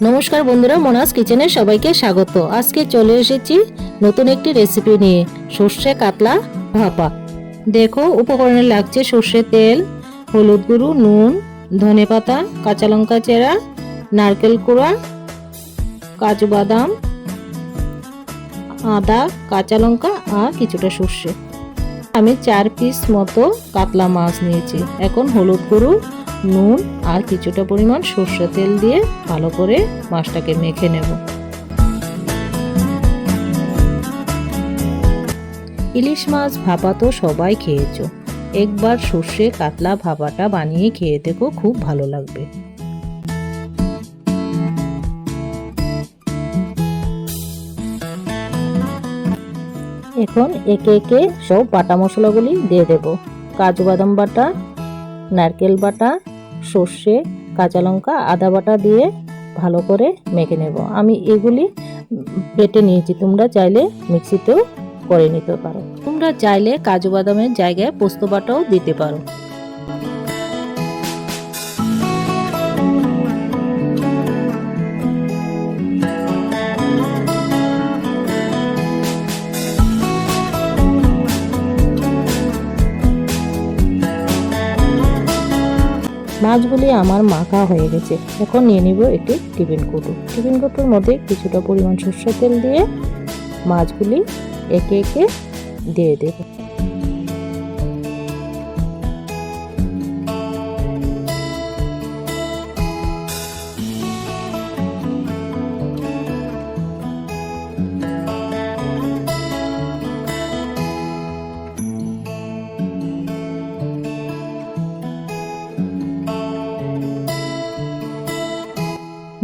নমস্কার বন্ধুরা, মোনাস কিচেনে সবাইকে স্বাগত। আজকে চলে এসেছি নতুন একটি রেসিপি নিয়ে, সর্ষে কাতলা ভাপা। দেখো, উপকরণে লাগছে সর্ষে তেল, হলুদ গুঁড়ো, নুন, ধনেপাতা, কাঁচা লঙ্কা চেরা, নারকেল কোড়া, কাজু বাদাম, আদা, কাঁচা লঙ্কা আর কিছুটা সর্ষে। আমি 4 পিস মতো কাতলা মাছ নিয়েছি। এখন হলুদ গুঁড়ো, নুন আর কিছুটা পরিমাণ সর্ষে তেল দিয়ে ভালো করে মাছটাকে মেখে নেব। ইলিশ মাছ ভাপা তো সবাই খেয়েছো, একবার সর্ষে কাতলা ভাপাটা বানিয়ে খেয়ে দেখো, খুব ভালো লাগবে। এখন একে একে সব বাটা মশলাগুলি দিয়ে দেব। কাজু বাদাম বাটা, নারকেল বাটা, সর্ষে, কাঁচা লঙ্কা, আদা বাটা দিয়ে ভালো করে মেখে নেব। আমি এগুলি বেটে নিয়েছি, তোমরা চাইলে মিক্সিতেও করে নিতে পারো। তোমরা চাইলে কাজু বাদামের জায়গায় পোস্ত বাটাও দিতে পারো। মাছগুলি আমার মাখা হয়ে গেছে। এখন নিয়ে নিব একটি টিফিন কৌটো। টিফিন কৌটোর মধ্যে কিছুটা পরিমাণ সরষের তেল দিয়ে মাছগুলি একে একে দিয়ে দেব।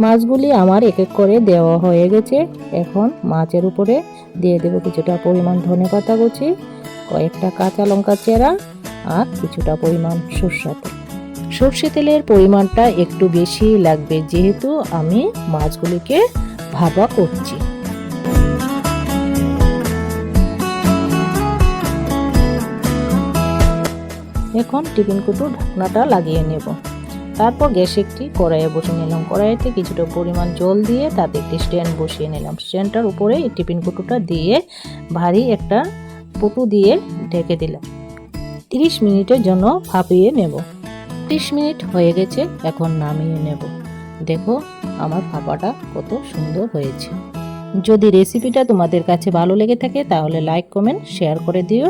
মাছগুলি আমার এক এক করে দেওয়া হয়ে গেছে। এখন মাছের উপরে দিয়ে দেব কিছুটা পরিমাণ ধনেপাতা কুচি, কয়েকটা কাঁচা লঙ্কা চেরা আর কিছুটা পরিমাণ সরষে তেল। সরষে তেলের পরিমাণটা একটু বেশি লাগবে, যেহেতু আমি মাছগুলিকে ভাপা করছি। এখন টিফিন কৌটোর ঢাকনাটা লাগিয়ে নেব। তারপর গ্যাসে একটি কড়াইয়ে বসে নিলাম। কড়াইতে কিছুটা পরিমাণ জল দিয়ে তাতে একটি স্ট্যান্ড বসিয়ে নিলাম। স্ট্যান্ডটার উপরে এই টিফিন কৌটোটা দিয়ে ভারী একটা পুটু দিয়ে ঢেকে দিলাম। 30 মিনিটের জন্য ভাপিয়ে নেব। 30 মিনিট হয়ে গেছে, এখন নামিয়ে নেব। দেখো আমার ভাপাটা কত সুন্দর হয়েছে। যদি রেসিপিটা তোমাদের কাছে ভালো লেগে থাকে তাহলে লাইক, কমেন্ট, শেয়ার করে দিও।